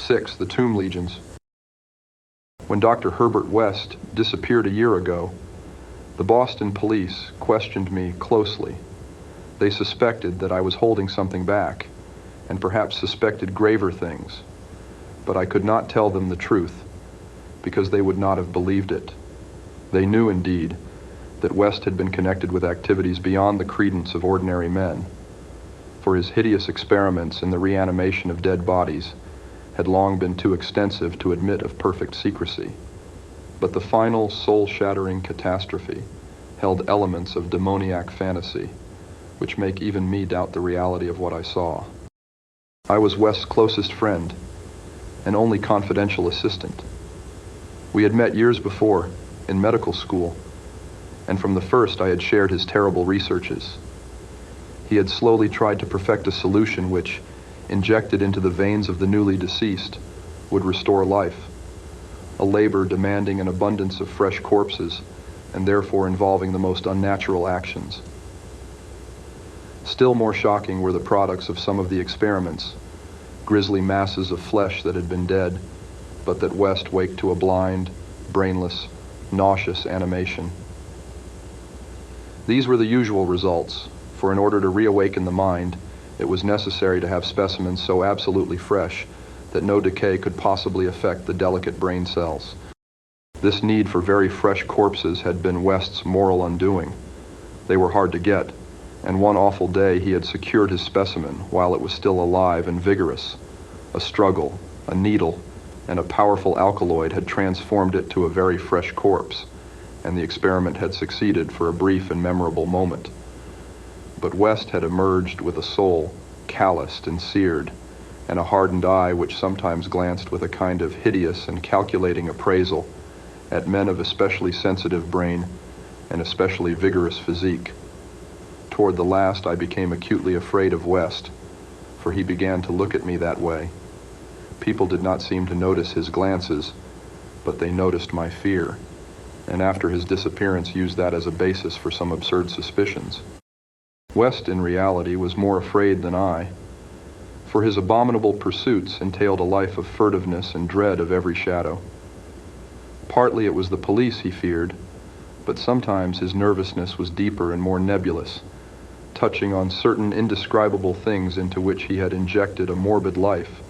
6. The Tomb Legions. When Dr. Herbert West disappeared a year ago, the Boston police questioned me closely. They suspected that I was holding something back, and perhaps suspected graver things, but I could not tell them the truth, because they would not have believed it. They knew, indeed, that West had been connected with activities beyond the credence of ordinary men, for his hideous experiments in the reanimation of dead bodies had long been too extensive to admit of perfect secrecy. But the final soul-shattering catastrophe held elements of demoniac fantasy, which make even me doubt the reality of what I saw. I was West's closest friend and only confidential assistant. We had met years before, in medical school, and from the first I had shared his terrible researches. He had slowly tried to perfect a solution which, injected into the veins of the newly deceased, would restore life, a labor demanding an abundance of fresh corpses and therefore involving the most unnatural actions. Still more shocking were the products of some of the experiments, grisly masses of flesh that had been dead, but that West waked to a blind, brainless, nauseous animation. These were the usual results, for in order to reawaken the mind, it was necessary to have specimens so absolutely fresh that no decay could possibly affect the delicate brain cells. This need for very fresh corpses had been West's moral undoing. They were hard to get, and one awful day he had secured his specimen while it was still alive and vigorous. A struggle, a needle, and a powerful alkaloid had transformed it to a very fresh corpse, and the experiment had succeeded for a brief and memorable moment. But West had emerged with a soul calloused and seared, and a hardened eye which sometimes glanced with a kind of hideous and calculating appraisal at men of especially sensitive brain and especially vigorous physique. Toward the last, I became acutely afraid of West, for he began to look at me that way. People did not seem to notice his glances, but they noticed my fear, and after his disappearance used that as a basis for some absurd suspicions. West, in reality, was more afraid than I, for his abominable pursuits entailed a life of furtiveness and dread of every shadow. Partly it was the police he feared, but sometimes his nervousness was deeper and more nebulous, touching on certain indescribable things into which he had injected a morbid life,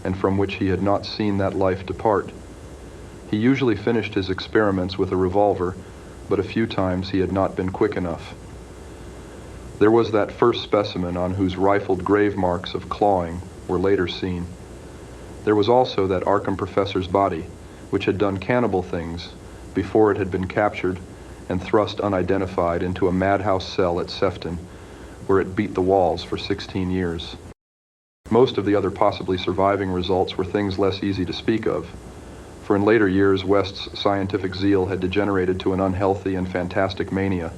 and from which he had not seen that life depart. He usually finished his experiments with a revolver, but a few times he had not been quick enough. There was that first specimen on whose rifled grave marks of clawing were later seen. There was also that Arkham professor's body, which had done cannibal things before it had been captured and thrust unidentified into a madhouse cell at Sefton, where it beat the walls for 16 years. Most of the other possibly surviving results were things less easy to speak of, for in later years West's scientific zeal had degenerated to an unhealthy and fantastic mania,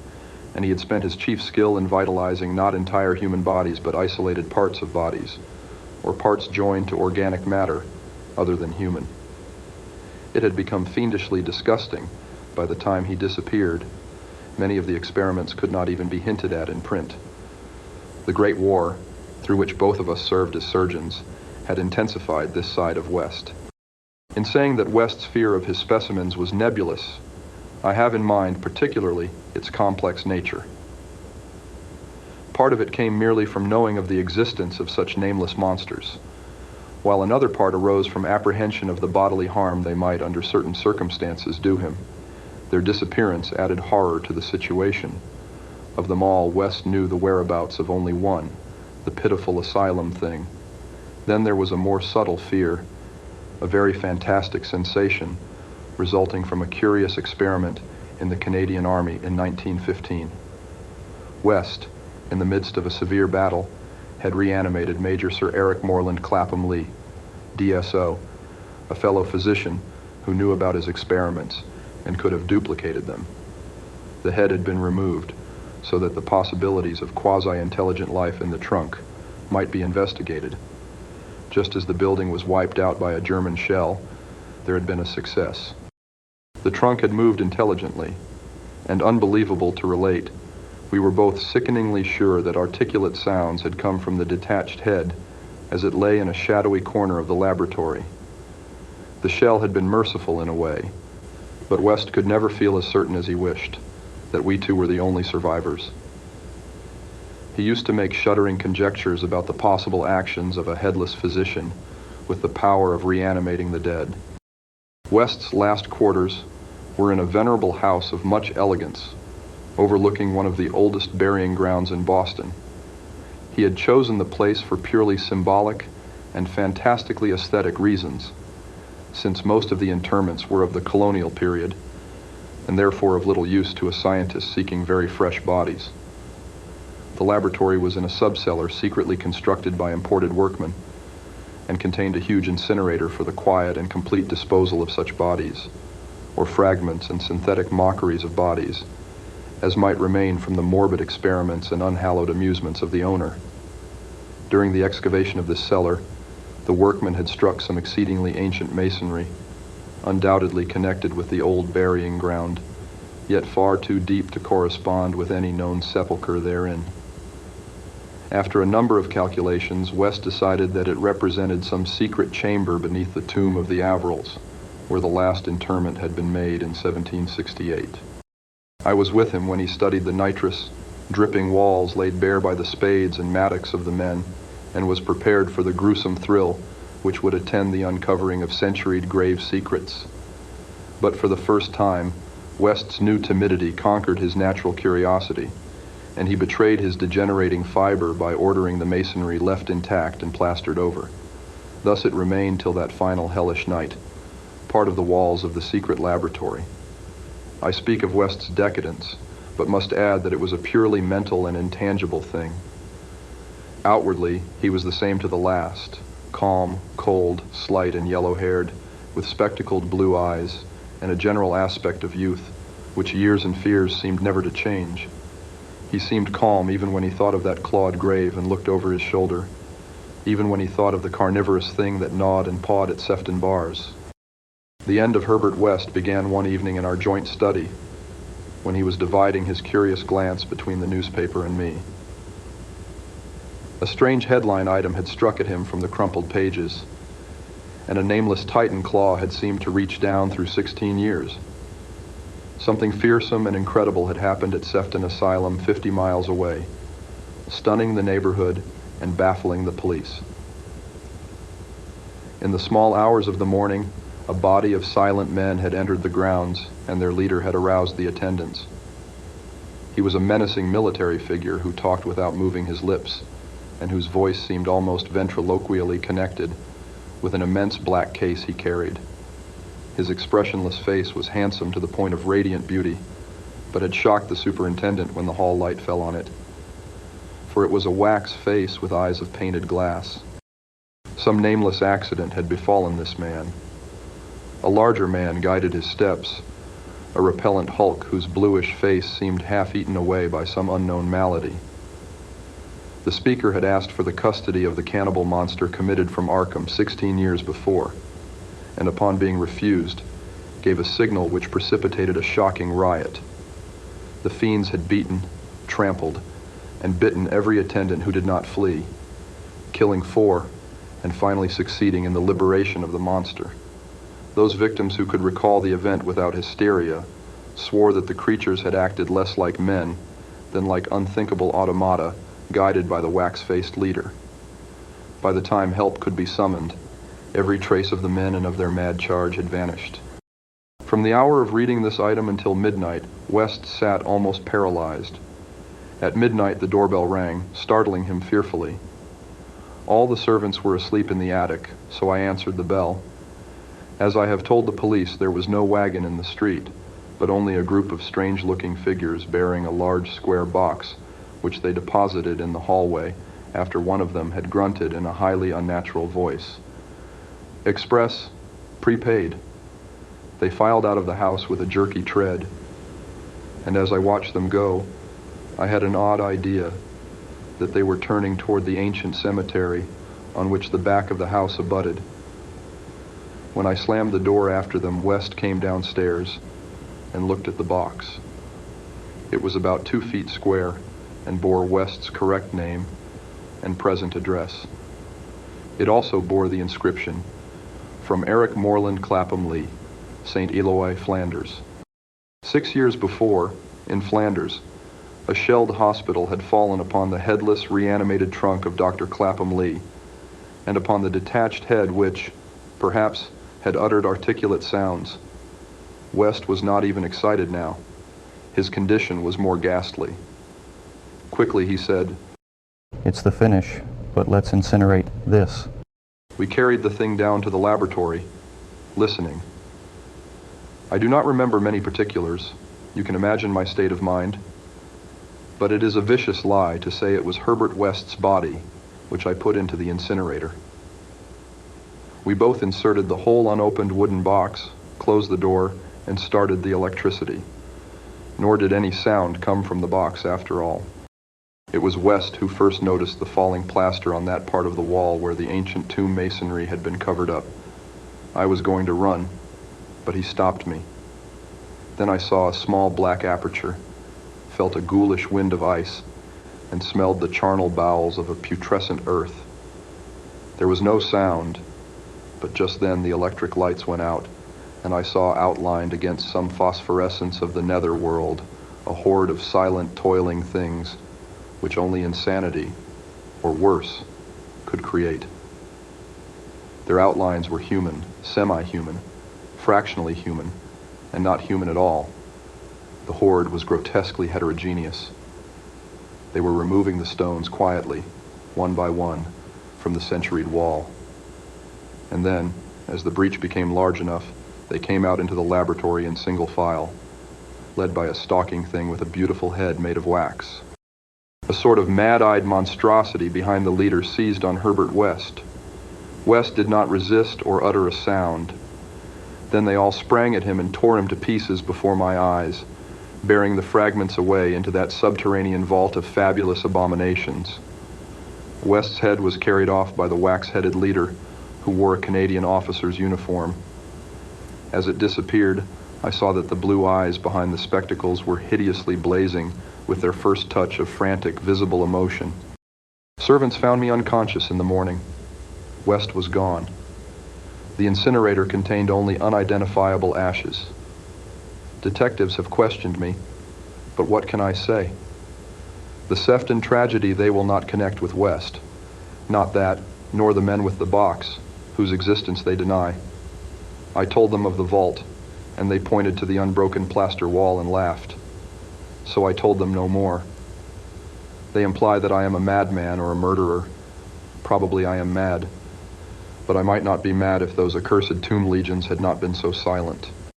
and he had spent his chief skill in vitalizing not entire human bodies but isolated parts of bodies, or parts joined to organic matter other than human. It had become fiendishly disgusting by the time he disappeared. Many of the experiments could not even be hinted at in print. The Great War, through which both of us served as surgeons, had intensified this side of West. In saying that West's fear of his specimens was nebulous, I have in mind particularly its complex nature. Part of it came merely from knowing of the existence of such nameless monsters, while another part arose from apprehension of the bodily harm they might under certain circumstances do him. Their disappearance added horror to the situation. Of them all, West knew the whereabouts of only one, the pitiful asylum thing. Then there was a more subtle fear, a very fantastic sensation, resulting from a curious experiment in the Canadian Army in 1915. West, in the midst of a severe battle, had reanimated Major Sir Eric Moreland Clapham Lee, DSO, a fellow physician who knew about his experiments and could have duplicated them. The head had been removed so that the possibilities of quasi-intelligent life in the trunk might be investigated. Just as the building was wiped out by a German shell, there had been a success. The trunk had moved intelligently, and unbelievable to relate, we were both sickeningly sure that articulate sounds had come from the detached head as it lay in a shadowy corner of the laboratory, The shell had been merciful in a way, but West could never feel as certain as he wished that we two were the only survivors. He used to make shuddering conjectures about the possible actions of a headless physician with the power of reanimating the dead. West's last quarters were in a venerable house of much elegance, overlooking one of the oldest burying grounds in Boston. He had chosen the place for purely symbolic and fantastically aesthetic reasons, since most of the interments were of the colonial period, and therefore of little use to a scientist seeking very fresh bodies. The laboratory was in a subcellar secretly constructed by imported workmen, and contained a huge incinerator for the quiet and complete disposal of such bodies, or fragments and synthetic mockeries of bodies, as might remain from the morbid experiments and unhallowed amusements of the owner. During the excavation of this cellar, the workmen had struck some exceedingly ancient masonry, undoubtedly connected with the old burying ground, yet far too deep to correspond with any known sepulchre therein. After a number of calculations, West decided that it represented some secret chamber beneath the tomb of the Averils, where the last interment had been made in 1768. I was with him when he studied the nitrous, dripping walls laid bare by the spades and mattocks of the men, and was prepared for the gruesome thrill which would attend the uncovering of centuried grave secrets. But for the first time, West's new timidity conquered his natural curiosity, and he betrayed his degenerating fiber by ordering the masonry left intact and plastered over. Thus it remained till that final hellish night, part of the walls of the secret laboratory. I speak of West's decadence, but must add that it was a purely mental and intangible thing. Outwardly, he was the same to the last, calm, cold, slight, and yellow-haired, with spectacled blue eyes, and a general aspect of youth, which years and fears seemed never to change. He seemed calm even when he thought of that clawed grave and looked over his shoulder, even when he thought of the carnivorous thing that gnawed and pawed at Sefton bars. The end of Herbert West began one evening in our joint study, when he was dividing his curious glance between the newspaper and me. A strange headline item had struck at him from the crumpled pages, and a nameless Titan claw had seemed to reach down through 16 years. Something fearsome and incredible had happened at Sefton Asylum 50 miles away, stunning the neighborhood and baffling the police. In the small hours of the morning, a body of silent men had entered the grounds, and their leader had aroused the attendants. He was a menacing military figure who talked without moving his lips, and whose voice seemed almost ventriloquially connected with an immense black case he carried. His expressionless face was handsome to the point of radiant beauty, but had shocked the superintendent when the hall light fell on it, for it was a wax face with eyes of painted glass. Some nameless accident had befallen this man. A larger man guided his steps, a repellent hulk whose bluish face seemed half eaten away by some unknown malady. The speaker had asked for the custody of the cannibal monster committed from Arkham 16 years before, and upon being refused, gave a signal which precipitated a shocking riot. The fiends had beaten, trampled, and bitten every attendant who did not flee, killing 4, and finally succeeding in the liberation of the monster. Those victims who could recall the event without hysteria swore that the creatures had acted less like men than like unthinkable automata guided by the wax-faced leader. By the time help could be summoned, every trace of the men and of their mad charge had vanished. From the hour of reading this item until midnight, West sat almost paralyzed. At midnight, the doorbell rang, startling him fearfully. All the servants were asleep in the attic, so I answered the bell. As I have told the police, there was no wagon in the street, but only a group of strange-looking figures bearing a large square box, which they deposited in the hallway after one of them had grunted in a highly unnatural voice. "Express, prepaid." They filed out of the house with a jerky tread, and as I watched them go, I had an odd idea that they were turning toward the ancient cemetery on which the back of the house abutted. When I slammed the door after them, West came downstairs and looked at the box. It was about 2 feet square and bore West's correct name and present address. It also bore the inscription, from Eric Moreland Clapham Lee, St. Eloi, Flanders. 6 years before, in Flanders, a shelled hospital had fallen upon the headless, reanimated trunk of Dr. Clapham Lee, and upon the detached head which, perhaps, had uttered articulate sounds. West was not even excited now. His condition was more ghastly. Quickly he said, "It's the finish, but let's incinerate this." We carried the thing down to the laboratory, listening. I do not remember many particulars. You can imagine my state of mind. But it is a vicious lie to say it was Herbert West's body which I put into the incinerator. We both inserted the whole unopened wooden box, closed the door, and started the electricity. Nor did any sound come from the box after all. It was West who first noticed the falling plaster on that part of the wall where the ancient tomb masonry had been covered up. I was going to run, but he stopped me. Then I saw a small black aperture, felt a ghoulish wind of ice, and smelled the charnel bowels of a putrescent earth. There was no sound, but just then the electric lights went out, and I saw outlined against some phosphorescence of the nether world a horde of silent, toiling things which only insanity, or worse, could create. Their outlines were human, semi-human, fractionally human, and not human at all. The horde was grotesquely heterogeneous. They were removing the stones quietly, one by one, from the centuried wall. And then, as the breach became large enough, they came out into the laboratory in single file, led by a stalking thing with a beautiful head made of wax. A sort of mad-eyed monstrosity behind the leader seized on Herbert West. West did not resist or utter a sound. Then they all sprang at him and tore him to pieces before my eyes, bearing the fragments away into that subterranean vault of fabulous abominations. West's head was carried off by the wax-headed leader, who wore a Canadian officer's uniform. As it disappeared, I saw that the blue eyes behind the spectacles were hideously blazing with their first touch of frantic, visible emotion. Servants found me unconscious in the morning. West was gone. The incinerator contained only unidentifiable ashes. Detectives have questioned me, but what can I say? The Sefton tragedy they will not connect with West. Not that, nor the men with the box, whose existence they deny. I told them of the vault, and they pointed to the unbroken plaster wall and laughed. So I told them no more. They imply that I am a madman or a murderer. Probably I am mad, but I might not be mad if those accursed tomb legions had not been so silent.